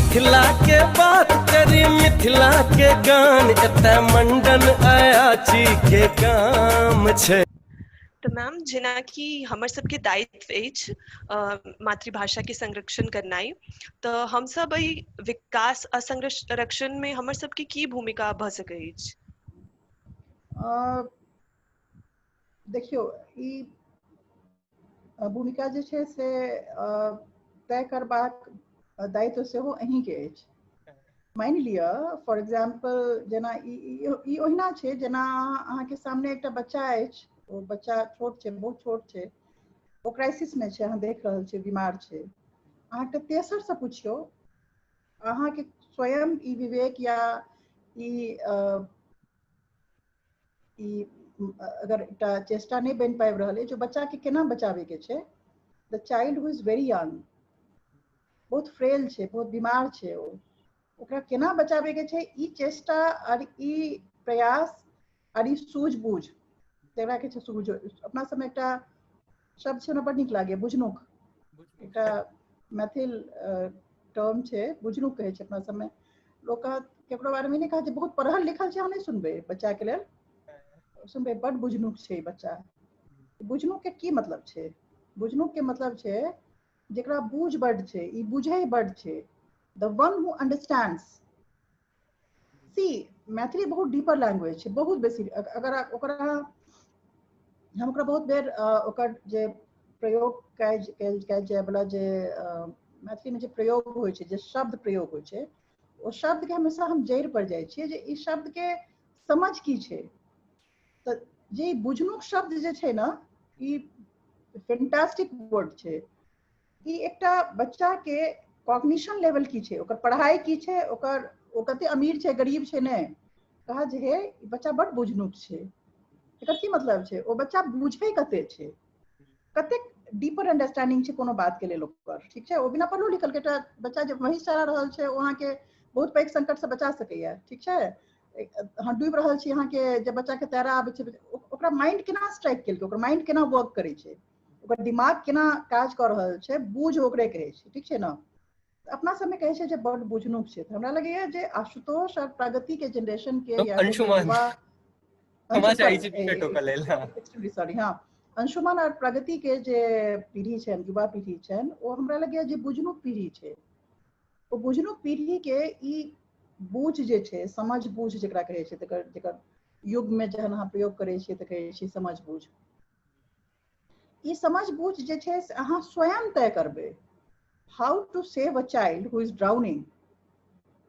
मिथिला के बात करी, मिथिला के गान, एतय मंडन अयाची के काम छै। तो मैम जेना कि हमर सबके दायित्व अछि मातृभाषा के संरक्षण करनाइ, तो हम सब एहि विकास आ संरक्षण में हमर सबके की भूमिका भ सकै अछि? देखियो, ई भूमिका जे छै से तय करबाक दायित्व सेहो अहींके अछि। मानि लिअ फॉर एग्जाम्पल जेना ई ओहिना छै जेना अहाँके सामने एकटा बच्चा अछि, ओ बच्चा छोट छै, बहुत छोट छै, ओ क्राइसिस में छै, अहाँ देख रहल छियै, बीमार छै। अहाँके तेसर से पुछियो, अहाँके स्वयं ई विवेक या ई अगर एकटा चेष्टा नहीं बन पाबि रहल है जो बच्चा के केना बचावे के छै, द चाइल्ड हु इज वेरी यंग, बहुत फ्रेल छै, बहुत बीमार छै, ओकरा केना बचावे के छै, ई चेष्टा और ई प्रयास और ई सूझबूझ, तेकरा के छै सूझ। अपना सब में एकटा शब्द छै, बड़ नीक लागे, बुझनुक, एकटा मैथिल टर्म छै, बुझनुक कहे छै अपना सब में। लोग केकरो बारे में नहीं कहा बहुत पढ़ल लिखल छै, अहाँ नहीं सुनबे बच्चा के लेल, सुनबे बड़ बुझनुक छै बच्चा। बुझनुक के की मतलब छै? बुझनुक के मतलब छै जेकरा बूझ बड़ छै, ई बुझे बड़ छै, द वन हु अंडरस्टैंड्स। सी मैथिली बहुत डीपर लैंग्वेज छै, बहुत बेसी। अगर ओकरा हम ओकरा बहुत बेर ओकर जे प्रयोग कैल जाय वाला जे मैथिली में जे प्रयोग होइ छै, जे शब्द प्रयोग होइ छै, ओ शब्द के हमेशा हम जड़ पर जाइ छियै जे ई शब्द के समझ की छै। तो जे बुझनुक शब्द जे छै ना, ई फैंटास्टिक वर्ड छै। ई एकटा बच्चा के कॉग्निशन लेवल की छै, ओकर पढ़ाई की छै, ओकर ओ कते अमीर छै, गरीब छै, नहीं कहा जे हे बच्चा बड़ बुझनुक छै। एकर की मतलब छै? ओ बच्चा बुझे कते छै, कते डीपर अंडरस्टैंडिंग छै कोनो बात के लेल ओकर, ठीक छै। ओ बिना पढ़लो लिखल के बच्चा जे वही चला रहल छै, ओ अहाँ के बहुत पैघ संकट से बचा सकैया, ठीक छै। अहाँ डूबि रहल छी, अहाँ के जब बच्चा के तैरऽ आबै छै, ओकरा माइंड केना स्ट्राइक केलकै, ओकर माइंड केना वर्क करे छै, ओकर दिमाग केना काज कर रहल छै, बूझ ओकरे कहै छै, ठीक छै ना। अपना सब में कहै छै जे बड़ बुझनुक छै। हमरा लगैया जे आशुतोष और प्रगति के जनरेशन के या फिर युवा सॉरी हाँ, अंशुमन और प्रगति के जे पीढ़ी छै, युवा पीढ़ी छै, वो हमरा लगैया जे बुझनुक पीढ़ी छै। वो बुझनुक पीढ़ी के ई बूझ जे छै, समझ बूझ जेकरा कहै छै, जेकर युग में जहन अहाँ प्रयोग करै छियै तऽ कहै छियै समझ बूझ। ई समझ बूझ जे छै से अहाँ स्वयं तय करबै। हाउ टू सेव अ चाइल्ड हु इज ड्राउनिंग।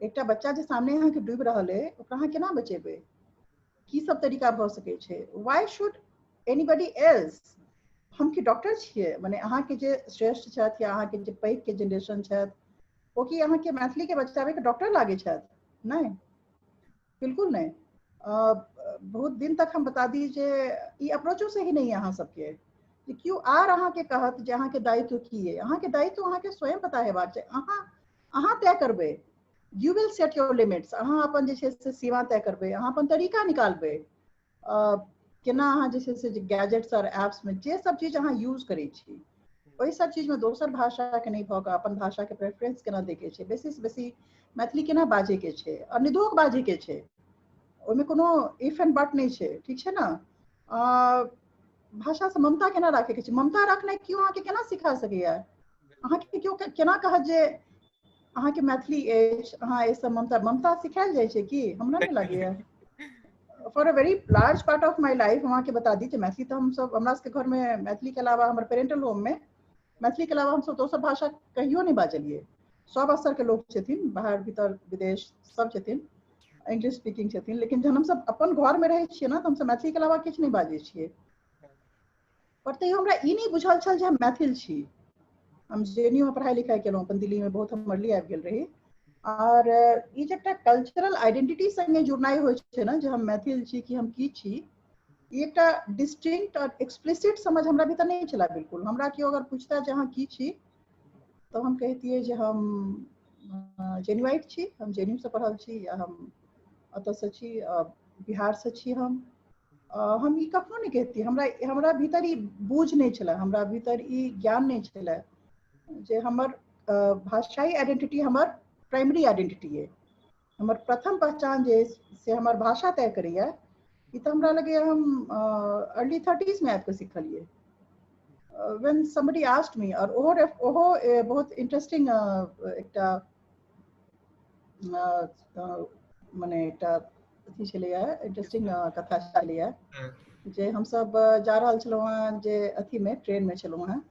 एकटा बच्चा जे सामने अहाँ के डूबि रहल है, ओकरा अहाँ केना बचेबै, की सब तरीका भऽ सकै छै? Why should anybody else? हम की डॉक्टर छियै? माने अहाँ के जे श्रेष्ठ छथि या अहाँ के जे पैघ के जनरेशन छथि, ओ की अहाँ के मैथिली के बचावे के डॉक्टर लागे छथि? नहीं, बिल्कुल नहीं। बहुत दिन तक हम बता दी जे ई अप्रोचो सही नहीं है अहाँ सबके। क्यों आर अहाँ के कहत जे अहाँ के दायित्व की है? अहाँ के दायित्व अहाँ के स्वयं पता हेबाक छै। अहाँ तय करबै, U will set your limits. अहाँ अपन जे छै से सीमा तय करबै, अहाँ अपन तरीका निकालबै, केना अहाँ जे छै से गैजेट्स और एप्स में जे सब चीज अहाँ यूज करै छी, ओहि सब चीज में दोसर भाषा के नहीं भऽ कऽ अपन भाषा के प्रेफरेंस केना दै के छै, बेसी से बेसी मैथिली केना बाजे के छै, और निधोक बाजे के छै, ओहिमे कोनो इफ एंड बट नहीं छै, ठीक छै ना। भाषा से ममता केना राखे के छै? ममता रखनाइ क्यों अहाँ के केना सिखा सकैया? अहाँ के क्यों केना कहत जे अहाँ के मैथिली अछि, अहाँ ए सब ममता सिखायल जाइ छै कि? हमरा नहीं लागैया। For a very large part of my life हम के बता दी कि मैथिली तो हम सब, हमरा सबके घर में मैथिली के अलावा हमारे पेरेंटल होम में मैथिली के अलावा हम सब दोसर भाषा कहियो नहीं बाजलिए। सब स्तर के लोग छथिन, बाहर भीतर विदेश सब छथिन, इंग्लिश स्पीकिंग छथिन, लेकिन जब हम सब अपन घर में रहे छिए ना, तो हम सब मैथिली के अलावा किछ नहीं बाजे छिए। पर तैयो हमरा ई नहीं बुझल छल जे हम मैथिल छी। हम जेएनयू में पढ़ाई लिखाई केलहुँ, अपन दिल्ली में बहुत हम मरली आबि गेल रही, और ई जे एकटा कल्चरल आइडेंटिटी संगे जुड़नाइ होइ छै ना, जे हम मैथिल छी कि हम की छी, ई एकटा डिस्टिंक्ट और एक्सप्लिसिट समझ हमरा भीतर नहीं छला बिल्कुल। हमरा केओ अगर पूछता जे अहाँ की छी, तो हम कहतियै जे हम जेन्युआइट छी, हम जेएनयू से पढ़ल छी, या हम अतऽ से छी, बिहार से छी। हम ई कखनो नहीं कहती। हमरा भीतर ई बूझ नहीं छला, हमरा भीतर ई ज्ञान नहीं छला जे हमर भाषाई आइडेंटिटी हमर प्राइमरी आइडेंटिटी है, हमर प्रथम पहचान जे से हमर भाषा तय करैया, ई तो हमरा लगे हम अर्ली 30s में आबि कऽ सिखलिए। when somebody asked me, और ओहो बहुत इंटरेस्टिंग एकटा माने एकटा अथी छलैया, इंटरेस्टिंग कथा छलैया जे हम सब जा रहल छलहुँ हँ जे अथी में ट्रेन में छलहुँ हँ,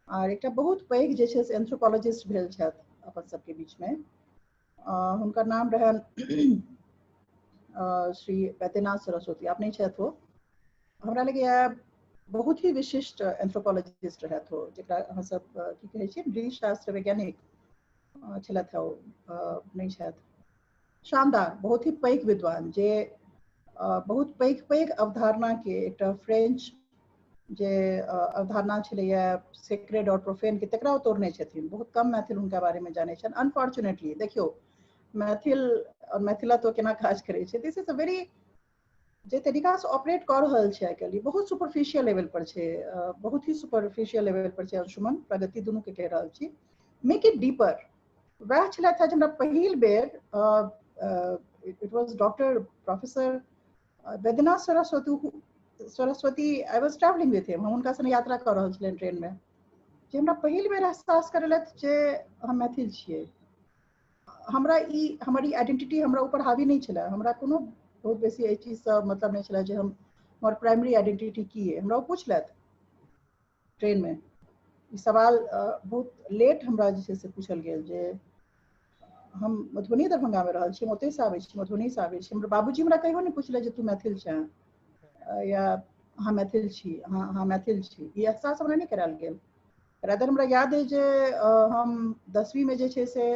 और एकटा बहुत पैघ जे छै से एंथ्रोपोलॉजिस्ट भेल छथि अपन सबके बीच में, हुनकर नाम रहन श्री वैद्यनाथ सरस्वती, आप नहीं छथि वो, हमरा लगे बहुत ही विशिष्ट एंथ्रोपोलॉजिस्ट रहत हो, जकरा अहाँ सब की कहै छी नृशास्त्र वैज्ञानिक छलथि ओ, नहीं छथि, शानदार बहुत ही पैघ विद्वान जे बहुत पैघ अवधारणा के एकटा फ्रेंच जे अवधारणा छलैया सेक्रेड और प्रोफेन के, तकरा तोड़ने छथिन। बहुत कम मैथिल हुनका बारे में जानै छन, अनफॉर्चुनेटली। देखियो मैथिल और मैथिलत्व केना काज करै छै, दिस इज अ वेरी जे तरीका से ऑपरेट कर रहल छै आइकाल्हि बहुत सुपरफिशियल लेवल पर छै, बहुत ही सुपरफिशियल लेवल पर छै। अंशुमन प्रगति दुनू के कह रहल छी, मेक इट डीपर। वह छलथि हमरा पहिल बेर, it was doctor professor Vaidyanath Saraswati, I was travelling with हिम, हम उनका संग यात्रा कर रहल छलियनि ट्रेन में, जे हमरा पहिल बेर एहसास करेलथि जे हम मैथिल छियै। हमरा ई हमारी आइडेंटिटी हमरा ऊपर हावी नहीं छला, हमरा कोनो बहुत बेसी एहि चीज से मतलब नहीं छला जे हम हमर प्राइमरी आइडेंटिटी की है। हमरा पूछलथि ट्रेन में ई सवाल, बहुत लेट हमरा जे छै से पूछल गेल जे हम मधुबनी दरभंगा में रहल छी, हम ओतय से आबै छी, मधुबनी से आबै छी। हमर बाबूजी हमरा कहियो नहीं पूछले जे तू मैथिल छै या हाँ मैथिल छी, हाँ मैथिल छी, ई एहसास हमरा नहीं करायल गेल। रादर हमरा याद है जे हम 10वीं में जे छै से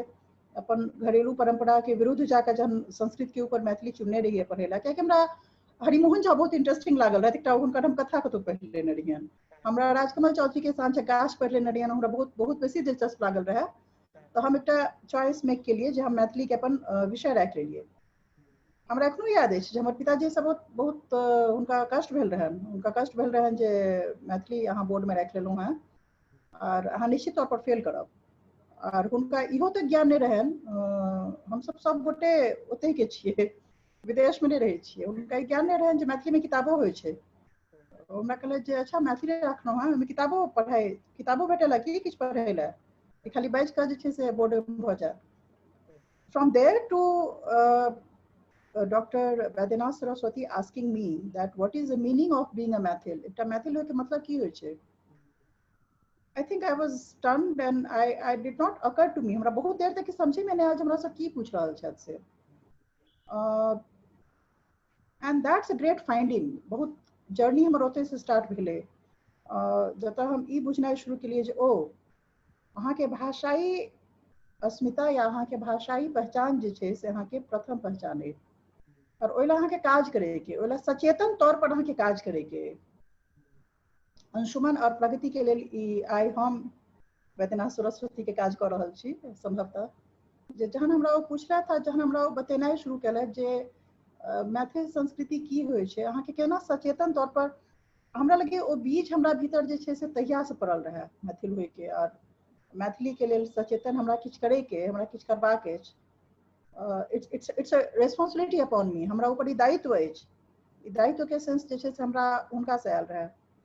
अपन घरेलू परंपरा के विरुद्ध जाकर जहन संस्कृत के ऊपर मैथिली चुनने रहिए पढ़े ला, कियाकि हमरा हरिमोहन झा बहुत इंटरेस्टिंग लागल रहत, एकटा हुनकर हम कथा कतौ पढ़ि लेने रहियन, हमरा राजकमल चौधरी के सांझ गाछ पढ़ि लेने रहियन, हमरा बहुत बेसी दिलचस्प लागल रहे। तो हम एक चॉइस मेक के लिए जे हम मैथिली के अपन विषय राखि लेलिए। हमरा एखनो याद है जे हमर पिताजी से बहुत हुनका कष्ट भेल रहन जे मैथिली अहाँ बोर्ड में राखि लेलहुँ हैं और अहाँ निश्चित तौर पर फेल करब। और हुनका इहो तक ज्ञान नहीं रहन, हम सब गोटे ओतहि के छियै, विदेश में नहीं रहे छियै, हुनका ज्ञान नहीं रहन जे मैथिली में किताबो होइ छै। हमरा कहले जे अच्छा मैथिली रखलहुँ हैं, ओहिमे किताबो भेटेला कि किछु पढ़ै ला, खाली बाजि कऽ जे छै से बोर्ड में भऽ जाए। From there to doctor Vaidyanath Saraswati asking me that what is the meaning of being a Maithil, एकटा मैथिल होय के मतलब की होइ छै। I think I was stunned and I did not occur to me, हमरा बहुत देर तक समझे में नहीं आयल हमरा सब की पूछ रहल छथि से। and that's a great finding, बहुत जर्नी हमर ओतय से स्टार्ट भेलै, जतऽ हम ई बुझनाइ शुरू केलिए जे ओ अहाँ के भाषाई अस्मिता या अहाँ के भाषाई पहचान जे छै से अहाँ के प्रथम पहचान है, और ओहि ला अहाँ के काज करे के, ओहि ला सचेतन तौर पर अहाँ के काज करे के। अंशुमन और प्रगति के लिए आई हम वैद्यनाथ सरस्वती के काज कर रहल छी संभवतः, जे जहन हमरा ओ पूछला था, जहन हमरा ओ बतेनाइ शुरू केलक जे मैथिल संस्कृति की होइ छै, अहाँ के केना सचेतन तौर पर, हमरा लगे ओ बीज हमरा भीतर जे छै से तहिया से पड़ल रहे मैथिल होय के, और मैथिली के लेल सचेतन हमरा किछु करे के, हमरा किछु करबाक अछि। इट्स अ रेस्पॉन्सिबिलिटी अपॉन मी, हमरा ऊपर ई दायित्व अछि, ई दायित्व के सेंस जे छै से हमरा हुनका से आयल रहे।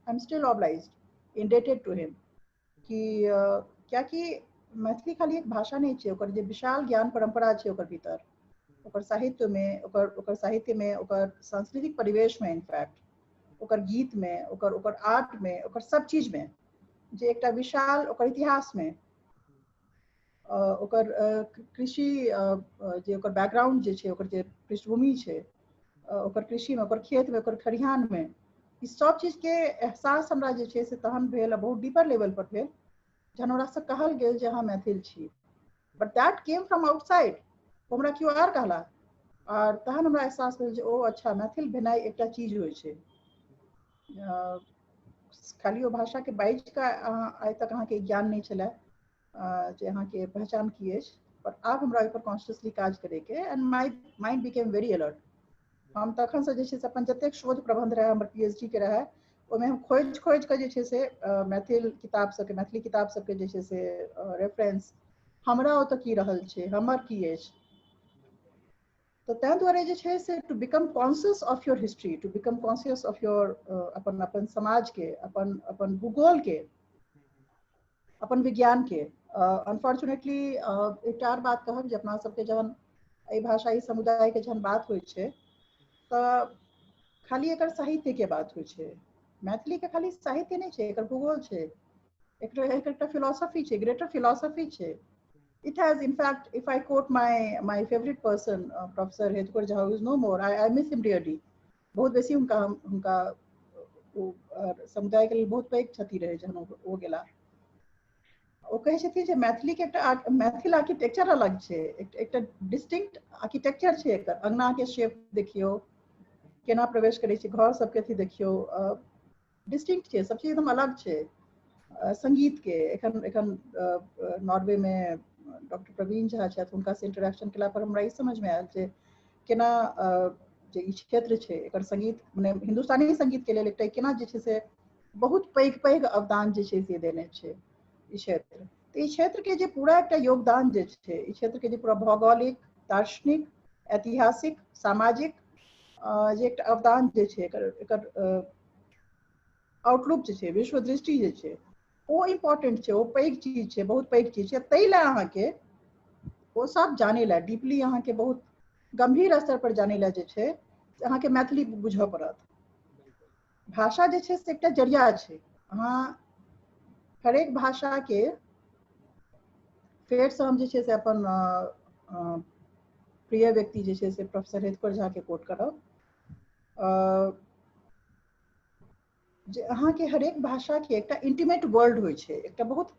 I am still obliged, indebted to him, कि क्या कि मैथिली खाली एक भाषा नहीं छै, ओकर जे विशाल ज्ञान परंपरा छै ओकर भीतर, ओकर साहित्य में, ओकर सांस्कृतिक परिवेश में, इनफैक्ट ओकर गीत में, ओकर आर्ट में, ओकर सब चीज में, जे एकटा विशाल ओकर इतिहास में, ओकर कृषि जे ओकर बैकग्राउंड जे छै, ओकर जे पृष्ठभूमि छै, ओकर कृषि में, ओकर खेत में, ओकर खरिहान में, ई सब चीज के एहसास हमरा जे छै से तहन भेल, बहुत डीपर लेवल पर भेल, जहन हमरा से कहल गेल जे अहाँ मैथिल छी। But that came from outside, हमरा केओ आर कहला, और तहन हमरा एहसास भेल जे ओ अच्छा मैथिल भेनाइ एकटा चीज होइ छै, खाली ओ भाषा के बाजि कऽ आइ तक अहाँ के ज्ञान नहीं छलै जे अहाँ के पहचान की अछि, पर आब हमरा ओहि पर कॉन्शियसली काज करे के, and my mind became berry alert. हम तखन से जे छै से अपन जतेक शोध प्रबंध रहे, हमर पीएचडी के रहे, ओहिमे हम खोज के जे छै से मैथिली किताब सबके जे छै से रेफरेंस हमरा ओतऽ की रहल छै, हमर की अछि। तो तैं दुआरे जे छै से to become conscious of your history, to become conscious of your अपन अपन समाज के, अपन अपन भूगोल के, अपन विज्ञान के। अनफॉर्चुनेटली एकटा और बात कहब जे अपना सबके जहन एहि भाषाई समुदाय के जहन बात होइ छै तऽ खाली एकर साहित्य के बात होइ छै। मैथिली के खाली साहित्य नहीं छै, एकर भूगोल छै, एकटा फिलॉसफी छै, ग्रेटर फिलॉसफी छै। It has, in fact, if I quote my favorite person, Professor Hedkor Jha, who is no more, I miss him dearly. बहुत बेसी उनका समुदाय के लिए बहुत पैघ क्षति रहे जहन ओ गेला। ओ कहै छथिन जे मैथिली के एकटा मैथिल आर्किटेक्चर अलग छै, एकटा डिस्टिंक्ट आर्किटेक्चर छै एकर। अंगना के शेप देखियो, केना प्रवेश करै छै, घर सब के अथी देखियो, डिस्टिंक्ट छै, सब चीज एकदम अलग छै। संगीत के एखन नॉर्वे में डॉक्टर प्रवीण झा छथि, हुनका से इंटरेक्शन केला पर हमरा ई समझ में आयल जे केना जे ई क्षेत्र छै एकर संगीत मने हिंदुस्तानी संगीत के लेल एकटा केना जे छै से बहुत पैघ पैघ अवदान जे छै से देने छै ई क्षेत्र। तो ई क्षेत्र के जे पूरा एकटा योगदान जे छै, ई क्षेत्र के जे पूरा भौगोलिक, दार्शनिक, ऐतिहासिक, सामाजिक जे एकटा अवदान जे छै, एकर आउटलुक जे छै, विश्व दृष्टि जे छै, वो इम्पोर्टेंट छै, वो पैघ चीज छै, बहुत पैघ चीज छै। ताहि लए अहाँके वो सब जाने ला डीपली, अहाँके बहुत गंभीर स्तर पर जाने ला जे छै अहाँके मैथिली बुझऽ पड़त। भाषा जे छै से एकटा जरिया छै। अहाँ हरेक भाषा के फेर से हम जे छै से अपन प्रिय व्यक्ति जे छै से प्रोफेसर हेतकर झा के कोट करब जे अहाँके हरेक भाषा के एकटा इंटीमेट वर्ल्ड होइ छै, एकटा बहुत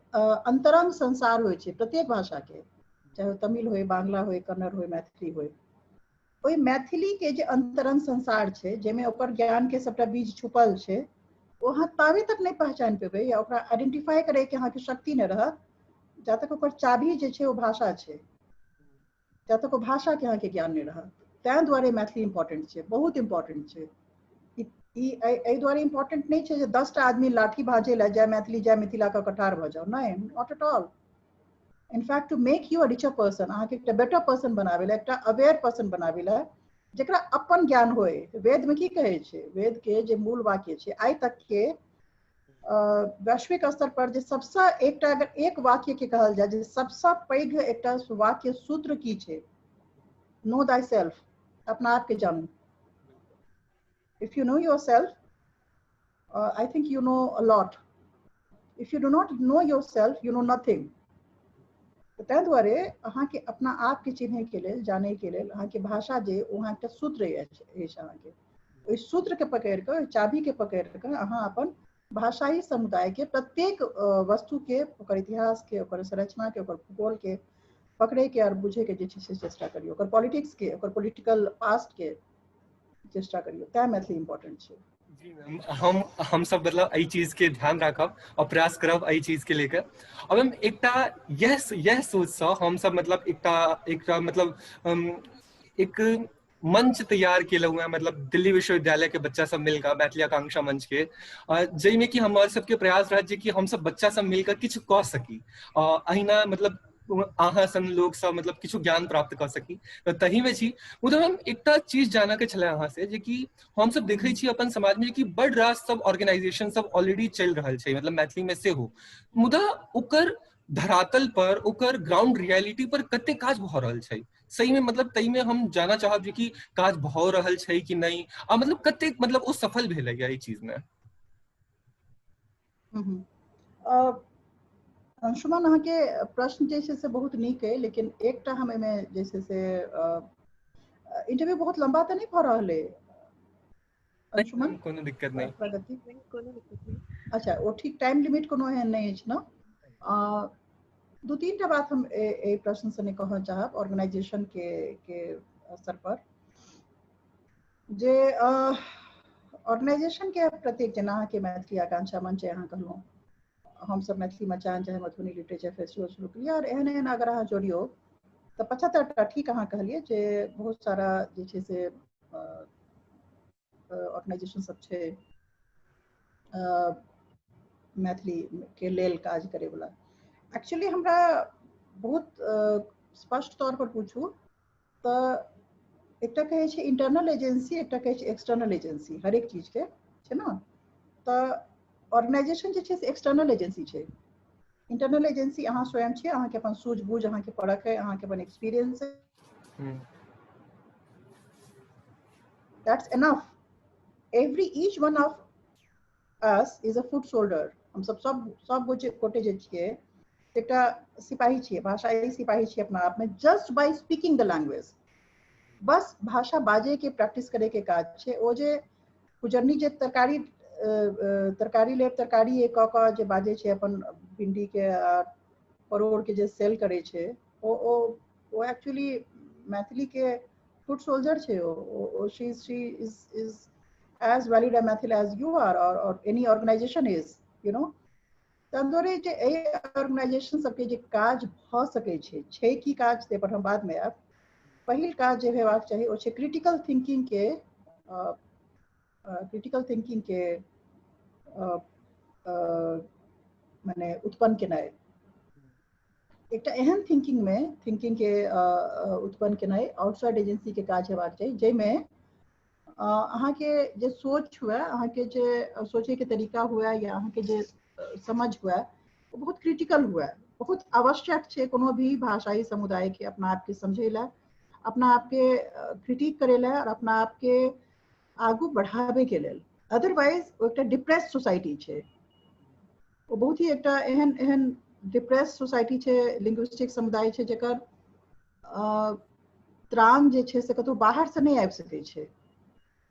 अंतरंग संसार होइ छै प्रत्येक भाषा के, चाहे तमिल होय, बांग्ला होय, कन्नड़ होय, मैथिली होय। ओहि मैथिली के जे अंतरंग संसार छै, जाहिमे ओकर ज्ञान के सबटा बीज छुपल छै, वो अहाँ ताबे तक नहीं पहचान पेबै या ओकरा आइडेंटिफाई करे के अहाँके शक्ति नहीं रहत जब तक ओकर चाबी जे छै वो भाषा छै, जब तक वो भाषा के अहाँके ज्ञान नहीं रहत। तैं दुआरे मैथिली इंपॉर्टेंट छै, बहुत इंपॉर्टेंट छै। एहि दुआरे इंपॉर्टेंट नहीं छै जे 10 टा आदमी लाठी भाजे ला जय मैथिली जय मिथिला का कठार भ जाओ, नहीं, not at all. In fact to make you a richer person, अहाँके एकटा बेटर पर्सन बनावे ला, एकटा अवेयर पर्सन बनावे ला, जेकरा अपन ज्ञान होय। वेद में की कहे छै, वेद के जे मूल वाक्य छै आइ तक के वैश्विक स्तर पर जे सबसे एकटा अगर एक वाक्य के कहल जाए जे सबसे पैघ एकटा वाक्य सूत्र की छै, नो दाई सेल्फ, अपना आप के जानू। If you know yourself, I think you know a lot. If you do not know yourself, you know nothing. ताहि दुआरे अहाँके अपना आप के चिन्हे के लेल, जाने के लेल अहाँके भाषा जे वहाँ एकटा सूत्र अछि अहाँके, ओहि सूत्र के पकड़ के, ओहि चाबी के पकड़ के अहाँ अपन भाषाई समुदाय के प्रत्येक वस्तु के, ओकर इतिहास के, ओकर संरचना के, ओकर भूगोल के पकड़े के और बुझे के जे छै से चेष्टा करियो, ओकर पॉलिटिक्स के, ओकर पॉलिटिकल पास्ट के चेष्टा करियो। तैं मैथिली इंपॉर्टेंट छै। जी मैम, हम सब मतलब एहि चीज के ध्यान रखब और प्रयास करब एहि चीज के लेकर। अब हम एकटा यह सोच से हम सब मतलब एकटा मतलब एक मंच तैयार केलहुँ हैं, मतलब दिल्ली विश्वविद्यालय के बच्चा सब मिलकर मैथिली आकांक्षा मंच के, जाहिमे कि हमारे सबके प्रयास रहत जे कि हम सब बच्चा सब मिलकर किछु कऽ सकी, अहिना मतलब अहाँ सन लोग सब मतलब किछु ज्ञान प्राप्त कर सकी। तो तही में छी मुदा हम एकटा चीज जाना के छले अहाँ से, जे कि हम सब देखे छी अपन समाज में कि बड़ रास सब ऑर्गेनाइजेशन सब ऑलरेडी चल रहल छै, मतलब मैथिली में से हो, मुदा ओकर धरातल पर, ओकर ग्राउंड रियलिटी पर कते काज भ रहल छै सही में, मतलब तई में हम जाना चाहब जे कि काज भ रहल छै कि नहीं, आ मतलब कते मतलब ओ सफल भेलै है ई चीज में। अंशुमन, अहाँके प्रश्न जे छै से बहुत नीक है, लेकिन एकटा हम एहिमे जे छै से इंटरव्यू बहुत लंबा तऽ नहीं भऽ रहल है अंशुमन? कोनो दिक्कत नहीं, प्रगति कोनो दिक्कत नहीं। अच्छा, वो ठीक टाइम लिमिट कोनो एहन नहीं अछि न। दू तीन टा बात हम ए प्रश्न से नहीं कहना चाहब ऑर्गेनाइजेशन के स्तर पर, जे ऑर्गेनाइजेशन के प्रत्येक जेना अहाँके मैथिली आकांक्षा मंच अहाँ कहलहुँ, हम सब मैथिली मचान चाहे मधुबनी लिटरेचर फेस्टिवल शुरू करिए, और एहन अगर अहाँ जोड़ियो तो 75 टा ठीक अहाँ कहलिए जे बहुत सारा जे छै से ऑर्गेनाइजेशन सब छै मैथिली के लेल काज करे वाला। एक्चुअली हमरा बहुत स्पष्ट तौर पर पूछू तो एकटा कहै छै इंटरनल एजेंसी, एकटा कहै छै एक्सटर्नल एजेंसी, हर एक चीज के छै ना। तो ऑर्गेनाइजेशन जे छै से एक्सटर्नल एजेंसी छै। इंटरनल एजेंसी अहाँ स्वयं छियै, अहाँके अपन सूझबूझ, अहाँके परख है, अहाँके अपन एक्सपीरियंस है, that's enough. Each one of us is a foot soldier. हम सब गोटे जे छियै एकटा सिपाही छियै, भाषाई सिपाही छियै अपना आप में, just by speaking the language. बस भाषा बाजे के प्रैक्टिस करे के काज छै। ओ जे गुजरनी जे तरकारी लेब तरकारी एक क जे बाजे छै अपन भिंडी के परोड़ के जे सेल करे छै, ओ एक्चुअली मैथिली के फुट सोल्जर छे। ओ she is as valid a Mathil as you are, or any organization is, you know. तंदोरे जे ए ऑर्गेनाइजेशन सबके जे काज भ सकै छै की काज ते पर हम बाद में आब। पहिल काज जे हेबाक चाही ओ छै क्रिटिकल थिंकिंग के माने उत्पन्न केनाइ। एकटा एहन थिंकिंग के उत्पन्न केनाइ आउटसाइड एजेंसी के काज हेबाक चाही, जाहिमे अहाँ के जे सोच हुए, अहाँ के जे सोचे के तरीका हुए, या अहाँ के जे समझ हुए, वो बहुत क्रिटिकल हुए। बहुत आवश्यक छै कोनो भी भाषाई समुदाय के अपना आप के समझे ला, अपना आप के क्रिटिक करे ला, और अपना आप के आगू बढ़ावे के लेल। अदरवाइज वो एकटा डिप्रेस सोसाइटी छै। वो बहुत ही एकटा एहन डिप्रेस सोसाइटी छै, लिंग्विस्टिक समुदाय छै, जेकर त्राण जे छै से कतौ बाहर से नहीं आबि सकै छै।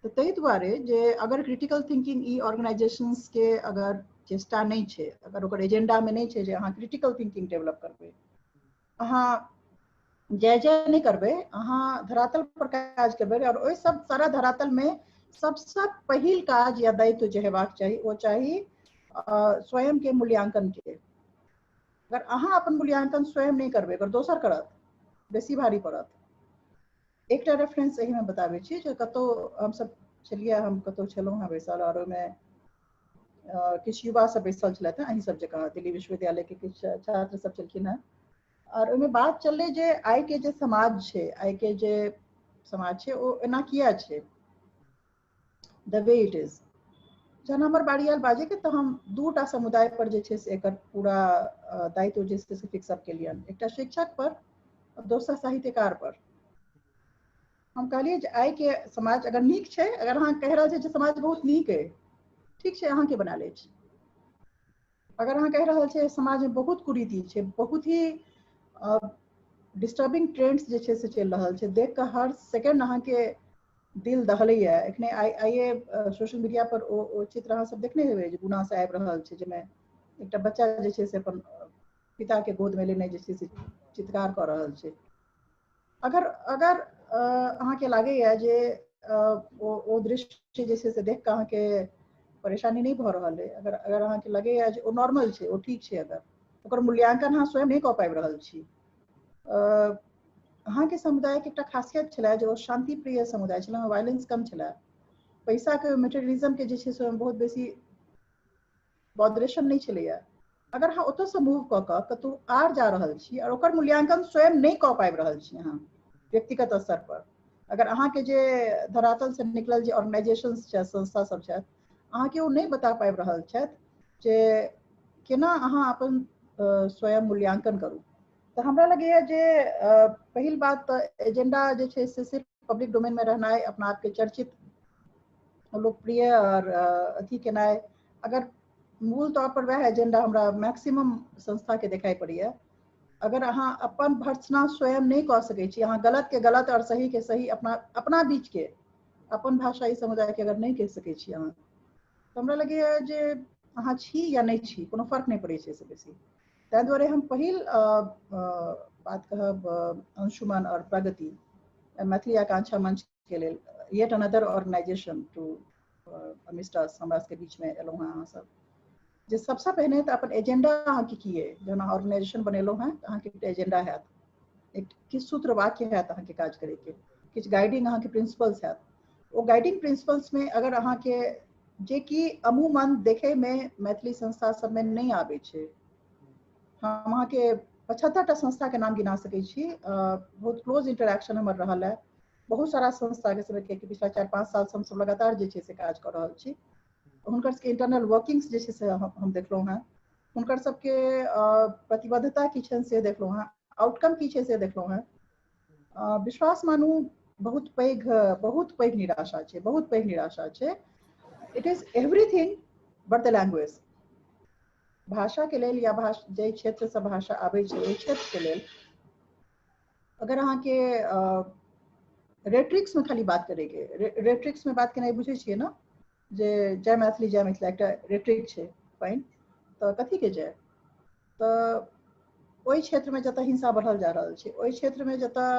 तो ताहि दुआरे जे अगर क्रिटिकल थिंकिंग ई ऑर्गेनाइजेशंस के अगर चेष्टा नहीं छै, अगर ओकर एजेंडा में नहीं छै जे अहाँ क्रिटिकल थिंकिंग डेवलप करबै, अहाँ जय नहीं करबै, अहाँ धरातल पर काज करबै, और ओहि सब सारा धरातल में सबसे पहिल काज या दायित्व जे हेबाक चाही ओ चाही स्वयं के मूल्यांकन के। अगर अहाँ अपन मूल्यांकन स्वयं नहीं करबै, अगर दोसर करत, बेसी भारी पड़त। एकटा रेफरेंस एही में बताबै छी जे कतौ हम सब छलिए, हम कतौ छलहुँ हैं बैसल, और ओहिमे किछु युवा सब बैसल छलथि, अहीं सब जकाँ दिल्ली विश्वविद्यालय के किछु छात्र सब छलखिन हैं, और ओहिमे बात चललै जे आइ के जे समाज छै, आइ के जे समाज छै ओ एना किया छै, द वे इट इज। जहन हमर बारी आयल बाजे के, तो हम दूटा समुदाय पर जे छै से एकर पूरा दायित्व जे छै से फिक्सअप केलियन, एकटा शिक्षक पर और दोसर साहित्यकार पर। हम कहलिए जे आइ के समाज अगर नीक छै, अगर अहाँ कह रहल छै जे समाज बहुत नीक है, ठीक छै, अहाँ के बना ले छै। अगर अहाँ कह रहल छै समाज में बहुत कुरीति छै, बहुत ही डिस्टर्बिंग ट्रेंड्स जे छै से चलि रहल छै, देख के हर सेकेंड अहाँ के दिल दहलैया। एखने आइए सोशल मीडिया पर ओ चित्र अहाँ सब देखने हेबै जे गुना से आबि रहल छै, जेमे एकटा बच्चा जे छै से अपन पिता के गोद में लेने जे छै से चित्कार कऽ रहल छै। अगर अहाँ के लागैया जे ओ दृश्य जे छै से देख कऽ अहाँ के परेशानी नहीं भऽ रहल है, अगर अहाँ के लगैया जे ओ नॉर्मल छै, ओ ठीक छै, अगर ओकर मूल्यांकन अहाँ स्वयं नहीं कऽ पाबि रहल छी। अहाँ के समुदाय के एकटा खासियत छलै जे ओ शांति प्रिय समुदाय छलै, वायलेंस कम छलै, पैसा के मेटेरियलिज्म के जे छै से बहुत बेसी बॉदरेशन नहीं छलैया। अगर अहाँ ओतऽ से मूव कऽ कऽ कतौ आर जा रहल छी, और ओकर मूल्यांकन स्वयं नहीं कऽ पाबि रहल छी अहाँ व्यक्तिगत स्तर पर, अगर अहाँ के जे धरातल से निकलल जे ऑर्गेनाइजेशंस छै, संस्था सब छै, अहाँ के ओ नहीं बता पाबि रहल छथि जे केना अहाँ अपन स्वयं मूल्यांकन करू। तो हमरा लगैया जे पहिल बात तो एजेंडा जे छै से सिर्फ पब्लिक डोमेन में रहनाइ, अपना आप के चर्चित, लोकप्रिय और अथी केनाइ, अगर मूल तौर पर वह एजेंडा हमरा मैक्सिमम संस्था के दिखाई पड़ैया। अगर अहाँ अपन भर्त्सना स्वयं नहीं कऽ सकै छी, अहाँ गलत के गलत और सही के सही अपना बीच के अपन भाषाई समुदाय के अगर नहीं कहि सकै छी अहाँ, तो हमरा लगैया जे अहाँ छी या नहीं छी, कोनो फर्क नहीं पड़ै छै से बेसी। ताहि दुआरे हम पहिल बात कहब अंशुमन और प्रगति, मैथिली आकांक्षा मंच के लेल yet another organisation to amidst us, हमरा सबके बीच में एलहुँ हैं अहाँ सब, जे सबसे पहिने तो अपन एजेंडा अहाँ के की है, जहन अहाँ ऑर्गेनाइजेशन बनेलहुँ हैं तो अहाँ के एकटा एजेंडा हैत, एक किछु सूत्र वाक्य हैत अहाँ के काज करे के, किछु गाइडिंग अहाँ के प्रिंसिपल्स हैत। ओ गाइडिंग प्रिंसिपल्स में अगर अहाँ के जे कि अमूमन देखे में मैथिली संस्था सब में नहीं आबै छै, हम अहाँ के 75टा संस्था के नाम गिना सकै छी। बहुत क्लोज इंटरेक्शन हमर रहल है बहुत सारा संस्था के समय के पिछला 4-5 साल से हम सब लगातार जे छै से काज कर रहल छी। हुनकर सबके इंटरनल वर्किंग्स जे छै से हम देखलहुँ हैं, हुनकर सबके प्रतिबद्धता की छनि से देखलहुँ हैं, आउटकम की छै से देखलहुँ हैं। विश्वास मानू बहुत पैघ निराशा छै, बहुत पैघ निराशा छै। It is everything but the language. भाषा के लेल या जे क्षेत्र से भाषा आबै छै ओहि क्षेत्र के लेल अगर अहाँ के रेट्रिक्स में खाली बात करेके, रेट्रिक्स में बात केनाइ बुझे छियै ना, जे जय मैथिली जय मिथिला एकटा रेट्रिक छै, फाइन, तो कथी के जय, तो ओहि क्षेत्र में जतऽ हिंसा बढ़ल जा रहल छै, ओहि क्षेत्र में जतऽ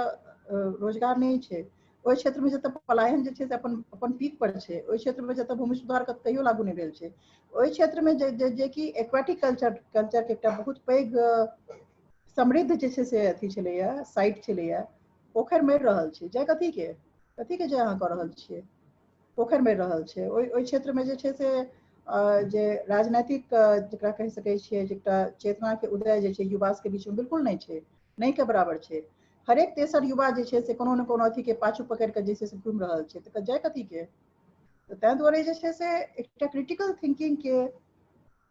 रोजगार नहीं छै, ओहि क्षेत्र में जतऽ पलायन जे छै से अपन पीक पर छै, ओहि क्षेत्र में जतऽ भूमि सुधार कहियो लागू नहीं भेल छै, ओहि क्षेत्र में जे कि एक्वाटिक कल्चर के एकटा बहुत पैघ समृद्ध जे छै से अथी छलैया, साइट छलैया, पोखरि मरि रहल छै। जय कथी के जय अहाँ कऽ रहल छियै, पोखरि मरि रहल छै। ओहि क्षेत्र में जे छै से जे राजनीतिक जकरा कहि सकै छियै, जेकटा चेतना के उदय जे छै युवा के बीच में बिल्कुल नहीं छै, नहीं के बराबर छै। हरेक तेसर युवा जे छै से कोनो न कोनो अथी के पाछू पकड़ि कऽ जे छै से घूमि रहल छै, तऽ जय कथी के। तऽ ताहि दुआरे जे छै से एकटा क्रिटिकल थिंकिंग के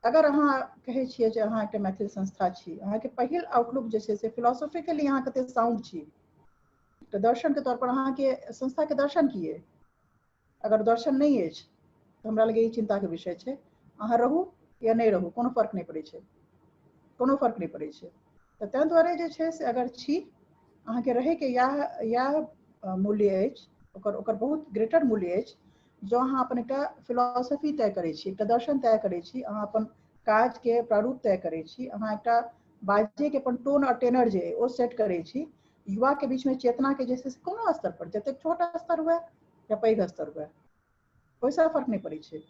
अगर अहाँ कहै छियै जे अहाँ एकटा मैथिल संस्था छी, अहाँके पहिल आउटलुक जे छै से फिलोसॉफिकली अहाँ कते साउंड छी, तो दर्शन के तौर पर अहाँके संस्था के दर्शन की है। अगर दर्शन नहीं अछि तो हमरा लगे ई चिंता के विषय छै। अहाँ रहू या नहीं रहू कोनो फर्क नहीं पड़ै छै, कोनो फर्क नहीं पड़ै छै। तऽ ताहि दुआरे जे छै से अगर छी अहाँके रहैके इएह मूल्य अछि, ओकर बहुत ग्रेटर मूल्य अछि। जो अहाँ अपन एकटा फिलोसफी तय करै छी, एकटा दर्शन तय करै छी, अहाँ अपन काज के प्रारूप तय करै छी, अहाँ एकटा बाजे के अपन टोन और टेनर जे ओ सेट करै छी, युवा के बीच में चेतना के जैसे कोनो स्तर पर, जते छोटा स्तर हुए या पैघ स्तर हुए, कोई फर्क नहीं पड़ै छै,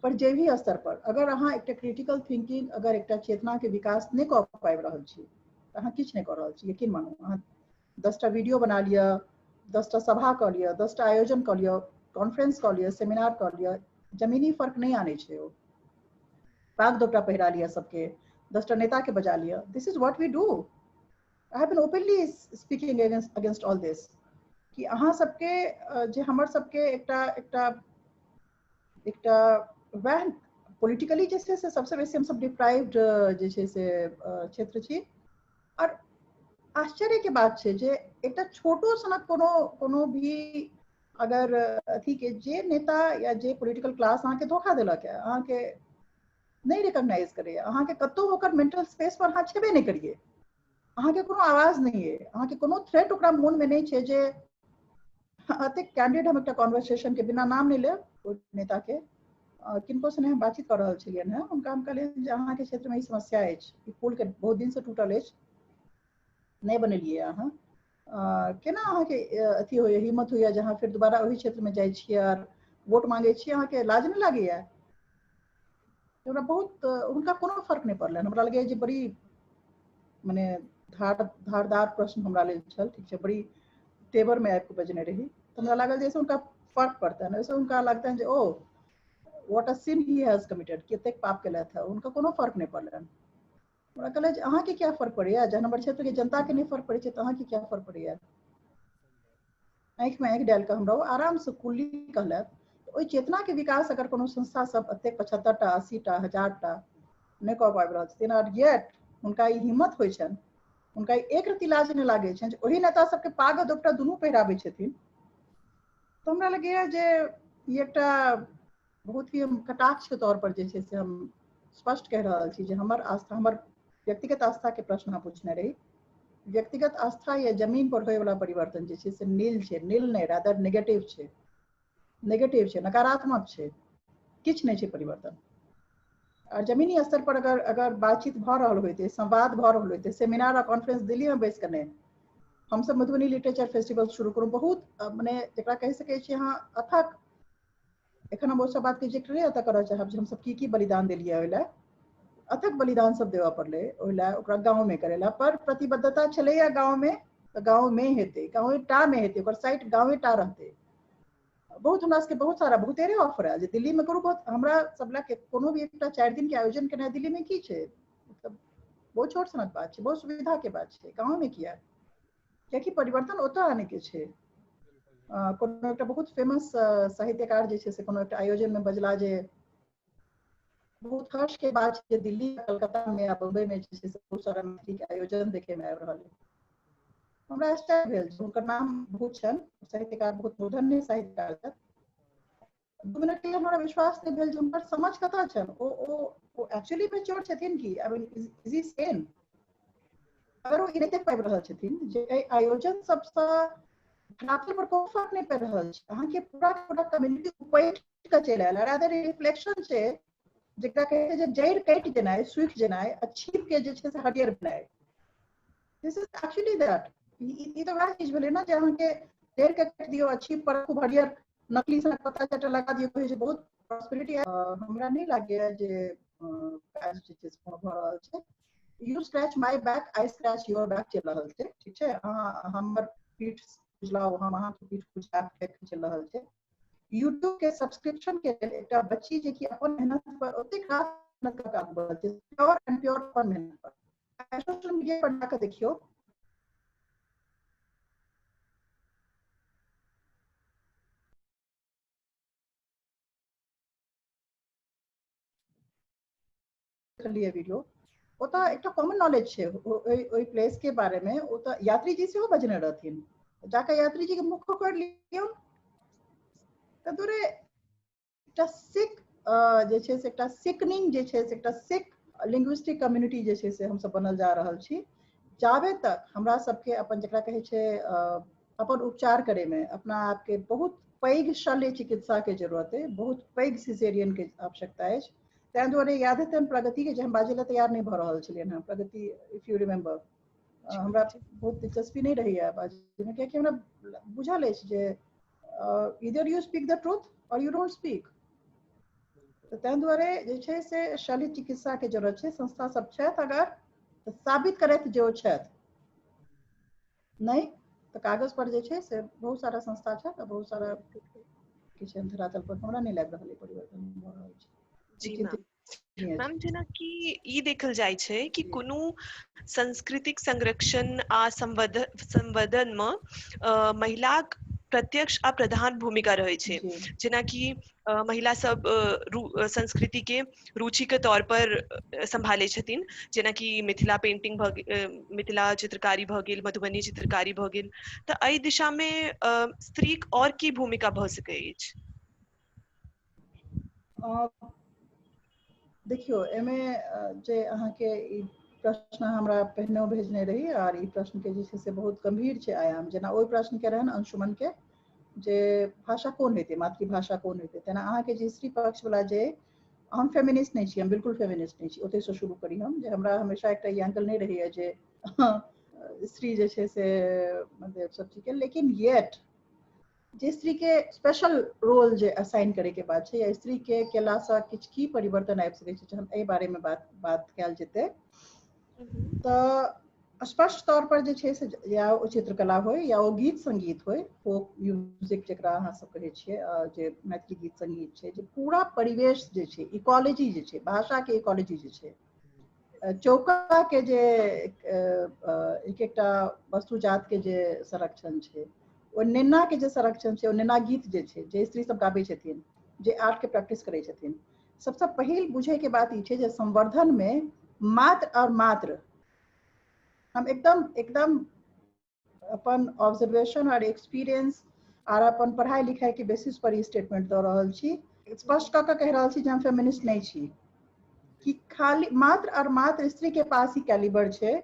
पर जे भी स्तर पर अगर अहाँ एकटा क्रिटिकल थिंकिंग, अगर एकटा चेतना के विकास नहीं कऽ पाबि रहल छी तऽ अहाँ किछु नहीं कऽ रहल छी। यकीन मानू, अहाँ 10टा वीडियो बना लिअ, 10टा सभा कऽ लिअ, 10टा आयोजन कऽ लिअ, कॉन्फ्रेंस कऽ लिअ, सेमिनार कऽ लिअ, जमीनी फर्क नहीं आने छै। ओ पाग दोपटा पहिरा लिअ सबके, 10टा नेता के बजा लिअ, this is what we do. I have been openly speaking against all this, कि अहाँ सबके जे हमर सबके एकटा वह पॉलिटिकली जे छै से सबसे बेसी हमसब डिप्राइव्ड जे छै से क्षेत्र छी। और आश्चर्य के बात छै जे एकटा छोटो सनक कोनो भी अगर अथी के जे नेता या जे पॉलिटिकल क्लास अहाँके धोखा देलक है, अहाँके नहीं रिकॉग्नाइज करे, अहाँके कतौ ओकर मेंटल स्पेस पर अहाँ छेबे नहीं करिए, अहाँके कोनो आवाज नहीं है, अहाँके कोनो थ्रेट ओकरा मोन में नहीं छै। जे अते कैंडिड हम एकटा कॉन्वर्सेशन के बिना नाम नहीं लेब ओ नेता के, किनको से हम बातचीत कर रहल छलियनि हैं, हुनका हम कहलियनि जे अहाँके क्षेत्र में ई समस्या अछि, ई पुल के बहुत दिन से टूटल अछि, नहीं बनेलिए अहाँ, केना अहाँके अथी होइए, हिम्मत होइए जे अहाँ फिर दोबारा वही क्षेत्र में जाइ छियै और वोट मांगे छियै, अहाँके लाज नहीं लागैए। हमरा बहुत हुनका कोनो फर्क नहीं पड़लनि। हमरा लगे जे बड़ी मने धारदार प्रश्न हमरा लेल छल, ठीक छै, बड़ी तेवर में आबि कऽ बजने रही, तो हमरा लागल जैसे उनका फर्क पड़ता है, वैसे उनका लगता है जे oh what a scene he has committed, कतेक पाप केलथि है, उनका कोनो फर्क नहीं पड़लनि। हमरा कहले जे अहाँके क्या फर्क पड़ैया, जहन हमर क्षेत्र के जनता के नहीं फर्क पड़े छै, तो अहाँके क्या फर्क पड़ैया। आँखि में आँखि डालि कऽ हमरा आराम से कुल्ली कहलथि। ओहि चेतना के विकास अगर कोनो संस्था सब एतेक 75टा 80टा 1000टा नहीं कऽ पाबि रहल छथिन, और येट हुनका ई हिम्मत होइ छनि, हुनका एक रत्ती लाज नहीं लागे छनि जे ओही नेता सबके पाग दोपटा दुनू पहिराबै छथिन, तो हमरा लगैया जे ई एकटा बहुत ही कटाक्ष के तौर पर जे छै से हम स्पष्ट कह रहल छी जे हमर आस्था, हमर व्यक्तिगत आस्था के प्रश्न अहाँ पूछने रही, व्यक्तिगत आस्था या जमीन पर होय वाला परिवर्तन जे छै से नील छै, नील नहीं रादर नेगेटिव छै, नकारात्मक छै, किछु नहीं छै परिवर्तन। और जमीनी स्तर पर अगर बातचीत भऽ रहल होइते, संवाद भऽ रहल होइते, सेमिनार और कॉन्फ्रेंस दिल्ली में बैस कने हम सब मधुबनी लिटरेचर फेस्टिवल शुरू करू, बहुत मने जकरा कहि सकै छी अहाँ अथक, एखन हम ओ सब बात के जिक्र नहीं एतऽ करऽ चाहब जे हम सब की बलिदान देलियै ओहि लए, अथक बलिदान सब देवा पड़लै ओहि लए, ओकरा गाँव में करे लए, पर प्रतिबद्धता छलैया गाँव में, तऽ गाँव में हेतै, गाँवे टा में हेतै, ओकर साइट गाँवे टा रहतै। बहुत हमरा सबके बहुत सारा बहुतेरे ऑफर है जे दिल्ली में करू, बहुत हमरा सब लए कोनो भी एकटा 4 दिन के आयोजन केनाइ दिल्ली में की छै, मतलब बहुत छोट सनक बात छै, बहुत सुविधा के बात छै। गाँव में किया, कियाकि परिवर्तन ओतऽ आने के छै। कोनो एकटा बहुत फेमस साहित्यकार जे छै से कोनो एकटा आयोजन में बजला जे बहुत हर्ष के बात छै जे दिल्ली, कलकत्ता में या बम्बई में जे छै से बहुत सारा मैथिली के आयोजन देखे में आबि रहल है। हमरा आश्चर्य भेल, हुनकर नाम बहुत छनि, साहित्यकार बहुत मूर्धन्य साहित्यकार छथि। 2 मिनट के लिए हमरा विश्वास नहीं भेल जे हुनकर समझ कतऽ छनि। ओ एक्चुअली मैच्योर छथिन कि I mean is he Sen? अगर वो ई नहीं देख पाबि रहल छथिन जे एहि आयोजन सबसँ धरातल पर कोनो फर्क नहीं पड़ि रहल छै, अहाँके पूरा कम्युनिटी उपैट कऽ चलि आयल, रादर रिफ्लेक्शन छै जेकरा कहै छै जे जड़ि काटि देनाइ, सूखि जेनाइ, छीप के जे छै से हरियर बनाइ। दिस इज एक्चुअली दैट। ई तो वएह चीज भेलै ना जे अहाँके जड़ि के काटि दियौ, छीप पर खूब हरियर नकली सन पत्ता चटा लगा दियौ, कहै छै बहुत प्रॉस्पेरिटी। हमरा नहीं लागैया जे काज जे छै से कोनो भऽ रहल छै। U scratch my bank, I scratch your bank चलि रहल छै, ठीक छै? अहाँ हमर पीठ खुजलाउ, हम अहाँके पीठ खुजलाउ के चलि रहल छै। यूट्यूब के सब्सक्रिप्शन के लेल एकटा बच्ची जे कि अपन मेहनत पर ओतेक रास मेहनत कऽ काम करल छै, प्योर एंड प्योर अपन मेहनत पर। सोशल मीडिया पर जाकर देखियो, लिए वीडियो ओतऽ एकटा कॉमन नॉलेज छै ओइ प्लेस के बारे में। ओतऽ यात्री जी सेहो बजने रहथिन, जाकर यात्री जी के मुख पकड़ लियौ तऽ दूरे एकटा सिक जे छै से एकटा सिकनिंग जे छै से एकटा सिक लिंग्विस्टिक कम्युनिटी जे छै से हम सब बनल जा रहल छी। जाबे तक हमरा सबके अपन जकरा कहै छै अपन उपचार करे में अपना आप के बहुत पैघ शल्य चिकित्सा के जरूरत है, बहुत पैघ सिजेरियन के आवश्यकता है। ताहि दुआरे यादतन प्रगति के जे हम बाजे ला तैयार नहीं भऽ रहल छलियनि हँ। प्रगति, इफ यू रिमेम्बर, हमरा बहुत दिलचस्पी नहीं रही है बाजे में, कियाकि हमरा बुझल अछि जे ईदर यू स्पीक द ट्रूथ और यू डोंट स्पीक। तो ताहि दुआरे जे छै से शल्य चिकित्सा के जरूरत छै। संस्था सब छथि अगर तऽ साबित करथि जे ओ छथि, नहीं तो कागज पर जे छै से बहुत सारा संस्था छथि, बहुत सारा किछु धरातल पर हमरा नहीं लागि रहल है परिवर्तन भऽ रहल छै। जी मैम, जेना कि ई देखल जाइ छै कि कोनो सांस्कृतिक संरक्षण आ संवर्धन में महिलाक प्रत्यक्ष आ प्रधान भूमिका रहै छै। जेना कि महिला सब संस्कृति के रुचि के तौर पर संभाले छथिन, जेना कि मिथिला पेंटिंग भऽ गेल, मिथिला चित्रकारी भऽ गेल, मधुबनी चित्रकारी भऽ गेल। तऽ एहि दिशा में स्त्रीक और की भूमिका भऽ सकै अछि? देखियो, एमे जे अहाँके ई प्रश्न हमरा पहिने भेजने रही और ई प्रश्न के जे छै से बहुत गंभीर छै आयाम। जेना ओहि प्रश्न के रहन अंशुमन के जे भाषा कोन हेतै, मातृभाषा कोन हेतै, तेना अहाँके जे स्त्री पक्ष वाला जे हम फेमिनिस्ट नहीं छी, हम बिल्कुल फेमिनिस्ट नहीं छी। ओतै से शुरू करी हम जे हमरा हमेशा एकटा ई एंगल नहीं रहैया जे स्त्री जे छै से मतलब सब चीज के, लेकिन येट जे स्त्री के स्पेशल रोल जे असाइन करे के बात छै या स्त्री के केला सा किछ की परिवर्तन आबि सकै छै, जहन एहि बारे में बात कैल जेतै तऽ स्पष्ट तौर पर जे छै से या ओ चित्रकला होय या ओ गीत संगीत होय, फोक म्यूजिक जकरा अहाँ सब कहै छियै, जे मैथिली गीत संगीत छै, जे पूरा परिवेश जे छै, इकोलॉजी जे छै, भाषा के इकोलॉजी जे छै, चौका के जे एक एकटा वस्तुजात के जे संरक्षण छै, ओ नेना के जे संरक्षण छै, ओ नेना गीत जे छै, जे स्त्री सब गाबै छथिन, जे आर्ट के प्रैक्टिस करै छथिन, सबसे पहिल बुझे के बात ई छै जे संवर्धन में मात्र और मात्र हम एकदम अपन ऑब्जर्वेशन और एक्सपीरियंस और अपन पढ़ाई लिखाई के बेसिस पर ई स्टेटमेंट दऽ रहल छी। स्पष्ट कऽ कहि रहल छी जे हम फेमिनिस्ट नहीं छी, कि खाली मात्र और मात्र स्त्री के पास ही कैलिबर छै,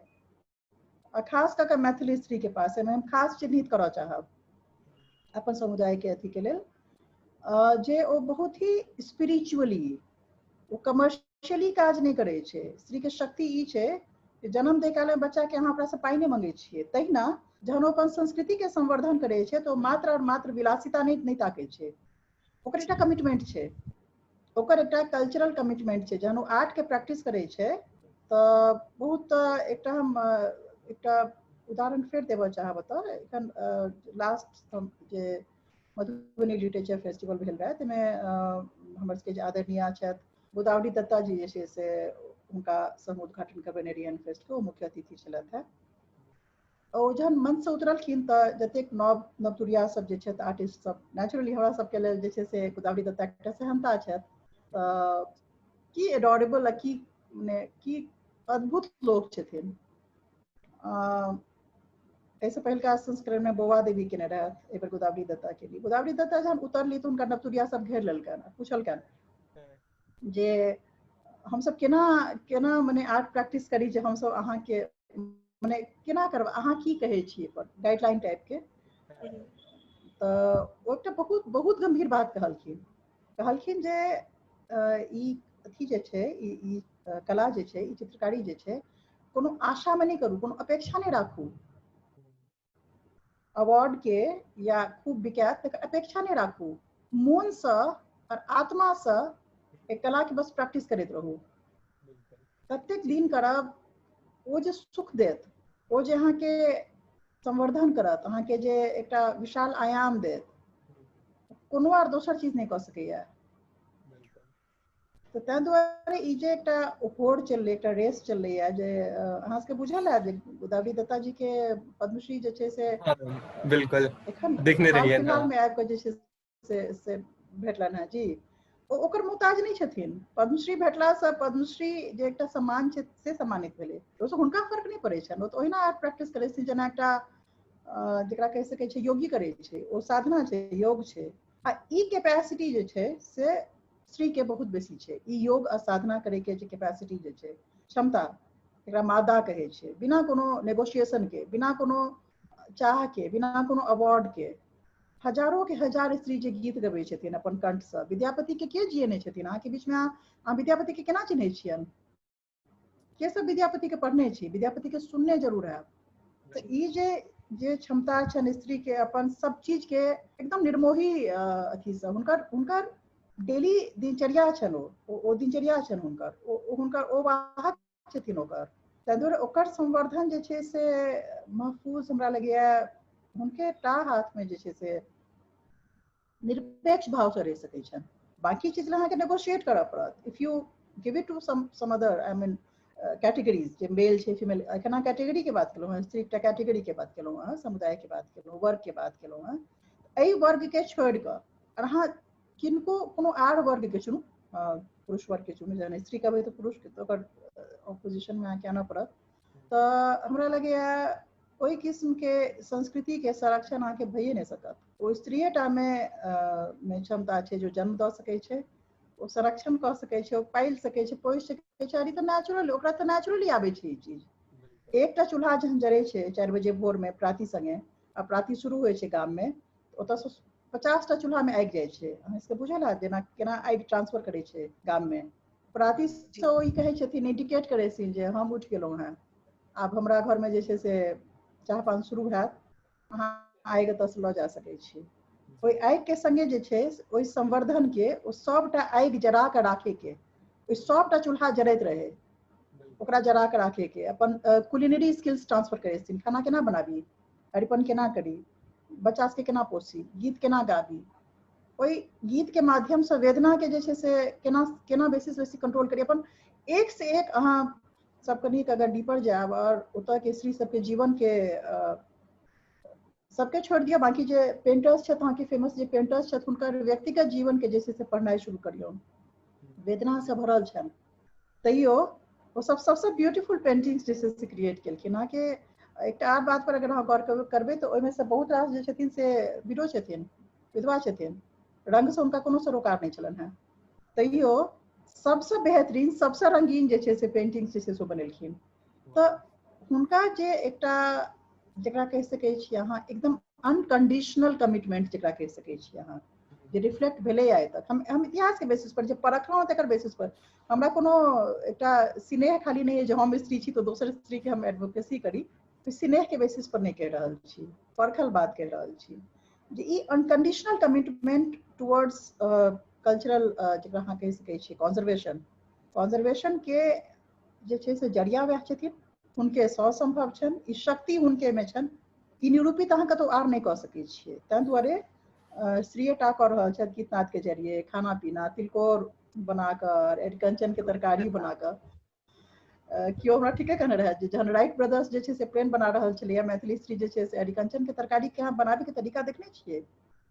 और खास कऽ मैथिली स्त्री के पास है। मैं खास चिन्हित करऽ चाहब अपन समुदाय के अथी के लेल जे ओ बहुत ही स्पिरिचुअली, वो कमर्शियली काज नहीं करे छै। स्त्री के शक्ति ई छै कि जन्म दै काल में बच्चा के अहाँ ओकरा से पाई नहीं मंगै छियै, तहिना जहन अपन संस्कृति के संवर्धन करे छै तो मात्र और मात्र विलासिता नहीं ताकै छै, ओकर एकटा कमिटमेंट छै, ओकर एकटा कल्चरल कमिटमेंट छै। जहन ओ आर्ट के प्रैक्टिस करे छै तऽ बहुत एकटा हम एकटा उदाहरण फेर देबऽ चाहब तऽ एखन लास्ट जे मधुबनी लिटरेचर फेस्टिवल भेल रहै, ताहिमे हमर सबके जे आदरणीय छथि गोदावरी दत्ता जी जे छै से हुनका सह उद्घाटन करबे रियन फेस्ट के मुख्य अतिथि छलथि है। और जहन मंच से उतरलखिन तऽ जतेक नवतुरिया सब जे छथि आर्टिस्ट सब नेचुरली हमरा सबके लेल जे छै से गोदावरी दत्ता एकटा सेहनता छथि। की एडोरेबल की मने की अद्भुत लोक छथिन। ऐसे पहिलका संस्करण में बौआ देवी केने रहथि, एबर गोदावरी दत्ता के लिए। गोदावरी दत्ता जहन उतरली तऽ हुनका नवतुरिया सब घेर लेलकन, पूछलकन जे हम सब केना केना मने आर्ट प्रैक्टिस करी जे हम सब अहाँ के मने केना करब, अहाँ की कहै छी पर गाइडलाइन टाइप के। तऽ ओ एकटा बहुत बहुत गंभीर बात कहलखिन जे ई अथी जे छै ई कला जे छै, ई चित्रकारी जे छै, कोनो आशा में नहीं करू, कोनो अपेक्षा नहीं राखू अवार्ड के या खूब बिकायत तकर अपेक्षा नहीं राखू। मोन से और आत्मा से एक कला के बस प्रैक्टिस करैत रहू। कतेक दिन करब, ओ जे सुख देत, ओ जे अहाँ के संवर्धन करत, अहाँ के जे एकटा विशाल आयाम देत, कोनो आर दोसर चीज नहीं कह सकैया। तो तै दुआरे ई जे एकटा होड़ चललै, एकटा रेस चललैया जे अहाँ सबके बुझल है जे गोदावरी दत्ता जी के पद्मश्री जे छै से बिल्कुल एखन देखने हाल रहिए। फिलहाल में आबि कऽ जे छै से भेटलनि हैं जी। ओकर मोहताज नहीं छथिन। पद्मश्री भेटला से पद्मश्री जे एकटा सम्मान छै से सम्मानित भेलै, ओहिसँ हुनका फर्क नहीं पड़ै छनि। ओ तऽ ओहिना आर्ट प्रैक्टिस करै छथिन जेना एकटा जकरा कहि सकै छै योगी करै छै, ओ साधना छै, योग छै। आ ई कैपेसिटी जे छै से स्त्री के बहुत बेसी छै। ई योग आ साधना करे के जे कैपेसिटी जे छै, क्षमता, एकरा मादा कहै छै। बिना कोनो नेगोशिएशन के, बिना कोनो चाह के, बिना कोनो अवार्ड के हजारों के हजार स्त्री जे गीत गबै छथिन अपन कंठ से, विद्यापति के जियेने छथिन। अहाँ के बीच में अहाँ विद्यापति के केना चिन्है छियनि? के सब विद्यापति के पढ़ने छी, विद्यापति के सुनने जरूर है। तो ई जे क्षमता छनि स्त्री के अपन सब चीज के एकदम निर्मोही अथी से हुनकर डेली दिनचर्या छनि, ओ दिनचर्या छनि हुनकर ओ वाहक छथिन ओकर। ताहि दुआरे ओकर संवर्धन जे छै से महफूज हमरा लगैया हुनके टा हाथ में जे छै से निरपेक्ष भाव से रहि सकै छनि। बाकी चीज अहाँ के नेगोशिएट करऽ पड़त। If you give it to some other I mean categories, जे मेल छै फीमेल, एखन कैटेगरी के बात केलहुँ हैं, स्त्री एकटा कैटेगरी के बात केलहुँ हैं, समुदाय के बात केलहुँ, वर्ग के बात केलहुँ हैं। एहि वर्ग के छोड़ि कऽ अहाँ किनको कोनो आर वर्ग के चुनू, पुरुष वर्ग के चुनू, जहन स्त्री कहबै तऽ पुरुष के ओकर ऑपोजिशन में अहाँके आनऽ पड़त। तऽ हमरा लगैया ओहि किस्म के संस्कृति के संरक्षण अहाँके भइए नहीं सकत। ओ स्त्रीए टा में क्षमता छै जो जन्म दऽ सकै छै, ओ संरक्षण कऽ सकै छै, ओ पालि सकै छै, पोसि सकै छै। और ई तऽ नेचुरल, ओकरा तऽ नेचुरली आबै छै ई चीज। एकटा चूल्हा जहन जरै छै 4 बजे भोर में प्राति संगे, आ प्राति शुरू होइ छै गाम में, ओतऽ से 50टा चूल्हा में आगि जाइ छै। अहाँ सबके बुझल है जेना केना आगि ट्रांसफर करै छै गाम में। प्राति से ओ ई कहै छथिन, इंडिकेट करै छथिन जे हम उठि गेलहुँ हैं, आब हमरा घर में जे छै से चाह पान शुरू हैत, अहाँ आगि एतऽसँ लऽ जा सकै छी। ओहि आगि के संगे जे छै ओहि संवर्धन के, ओ सबटा आगि जरा कऽ राखे के, ओहि सबटा चूल्हा जरैत रहे, ओकरा जरा कऽ राखे के, अपन कुलिनरी स्किल्स ट्रांसफर करै छथिन। खाना केना बनाबी, अरिपन केना करी, बच्चा सबके केना पोसी, गीत केना गाबी, ओहि गीत के माध्यम से वेदना के जे छै से केना बेसी से बेसी कंट्रोल करी। अपन एक से एक अहाँ सब कनिक अगर डीपर जायब और ओतऽ के स्त्री सबके जीवन के सबके छोड़ दियौ, बाकी जे पेंटर्स छथि, अहाँ के फेमस जे पेंटर्स छथि, हुनकर व्यक्तिगत जीवन के जे छै से पढ़नाइ शुरू करियौ, वेदना से भरल छनि। तैयो वो सब सबसे ब्यूटीफुल पेंटिंग्स जे छै से क्रिएट केलखिन। अहाँ के एकटा आर बात पर अगर अहाँ गौर करबै तऽ ओहिमे से बहुत रास जे छथिन से विडो छथिन, विधवा छथिन, रंग से हुनका कोनो सरोकार नहीं छलनि हैं। तैयो सबसे बेहतरीन, सबसे रंगीन जे छै से पेंटिंग जे छै से बनेलखिन। तऽ हुनका जे एकटा जकरा कहि सकै छी अहाँ एकदम अनकंडीशनल कमिटमेंट जकरा कहि सकै छी अहाँ, जे रिफ्लेक्ट भेलै आइ तक। हम इतिहास के बेसिस पर जे परखलहुँ तकर बेसिस पर हमरा कोनो एकटा स्नेह खाली नहीं है जे हम स्त्री छी तो दोसर स्त्री के हम एडवोकेसी करी, स्नेह के बेसिस पर नहीं कहि रहल छी, परखल बात कहि रहल छी जे ई अनकंडीशनल कमिटमेंट टुवर्ड्स कल्चरल जकरा अहाँ कहि सकै छी कॉन्जर्वेशन के जे छै से जरिया वएह छथिन, हुनके ससंभव छनि, ई शक्ति हुनके में छनि, ई निरूपित अहाँ कतौ आर नहीं कऽ सकै छियै। ताहि दुआरे स्त्रीए टा कऽ रहल छथि गीतनाद के जरिए, खाना पीना, तिलकोर बनाकर, अरिकंचन के तरकारी बनाकर। केओ हमरा ठीके कहने रहे जे जहन राइट ब्रदर्स जे छै से प्लेन बना रहल छलै मैथिली स्त्री जे छै से अरिकंचन के तरकारी के अहाँ बनाबे के तरीका देखने छियै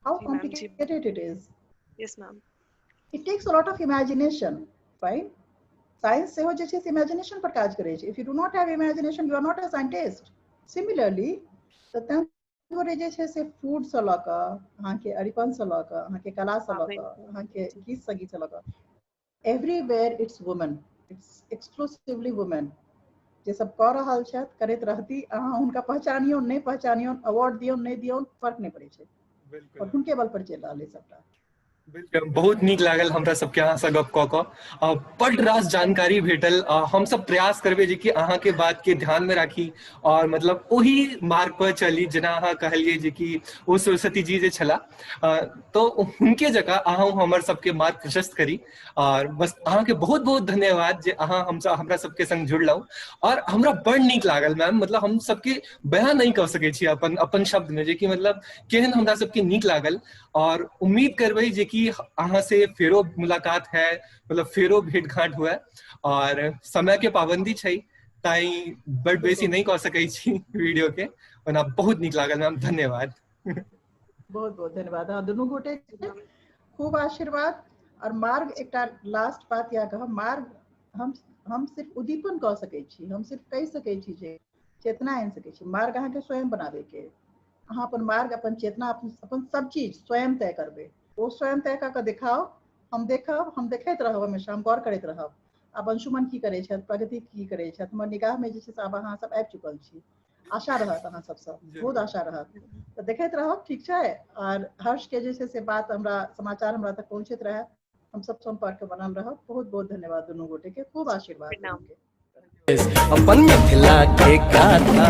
हाउ जी मैम, जी। Complicated it is yes ma'am. it takes a lot of imagination, right? Science सेहो जे छै से imagination पर काज करै छै. If you do not have imagination, you are not a scientist. Similarly, तऽ तोरे जे छै से फूड से लऽ कऽ अहाँके अरिपन से लऽ कऽ अहाँके कला से लऽ कऽ अहाँके गीत संगीत से लऽ कऽ everywhere it's women, it's exclusively women. जे सब कऽ रहल छथि करैत रहती अहाँ हुनका पहचानियो नहि पहचानियो अवार्ड दियौ नहि दियौ फर्क नहि पड़ै छै और हुनके बल पर चलि रहल है सबटा. बहुत नीक लागल हमरा सबके अहाँ से गप कऽ कऽ बड रास जानकारी भेटल हम सब प्रयास करबे जे कि अहाँ के बात के ध्यान में राखी और मतलब ओही मार्ग पर चली जेना अहाँ कहलिए जे कि ओ सरस्वती जी जे छला तो हुनके जगह अहाँ हमर सबके मार्ग प्रशस्त करी और बस अहाँ के बहुत बहुत धन्यवाद जे अहाँ हमरा सबके संग जुड़लौ और हमरा बड़ नीक लागल मैम मतलब हम सबके बयान नहीं कर सकै छी अपन अपन शब्द में जे कि मतलब केहन हमरा सबके नीक लागल और उम्मीद करबै जे कि अहाँ से फेरो मुलाकात है मतलब फेरो भेंट घाट हुए और समय के पाबंदी छै ताई बड़ बेसी नहीं कह सकै छी वीडियो के ओना बहुत नीक लागल मैम धन्यवाद. बहुत बहुत धन्यवाद अहाँ दुनू गोटे के खूब आशीर्वाद और मार्ग एकटा लास्ट बात या कहब मार्ग हम सिर्फ उद्दीपन कह सकै छी हम सिर्फ कहि सकै छी जे चेतना आनि सकै छी मार्ग अहाँके स्वयं बनाबे के अहाँ अपन मार्ग अपन चेतना अपन सब चीज स्वयं तय करबे वो स्वयं तय कऽ दिखाओ हम देखब हम देखैत रहब हमेशा हम गौर करैत रहब आब अंशुमन की करै छथि प्रगति की करै छथि हमर निगाह में जे छै से आब अहाँ सब आबि चुकल छी आशा रहत अहाँ सबसँ बहुत आशा रहत तऽ देखैत रहब ठीक छै और हर्ष के जे छै से बात हमरा समाचार हमरा तक पहुँचैत रहे हम सब संपर्क बनल रहब बहुत बहुत धन्यवाद दुनू गोटे के खूब आशीर्वाद प्रणाम। अपन मिथिला के गाथा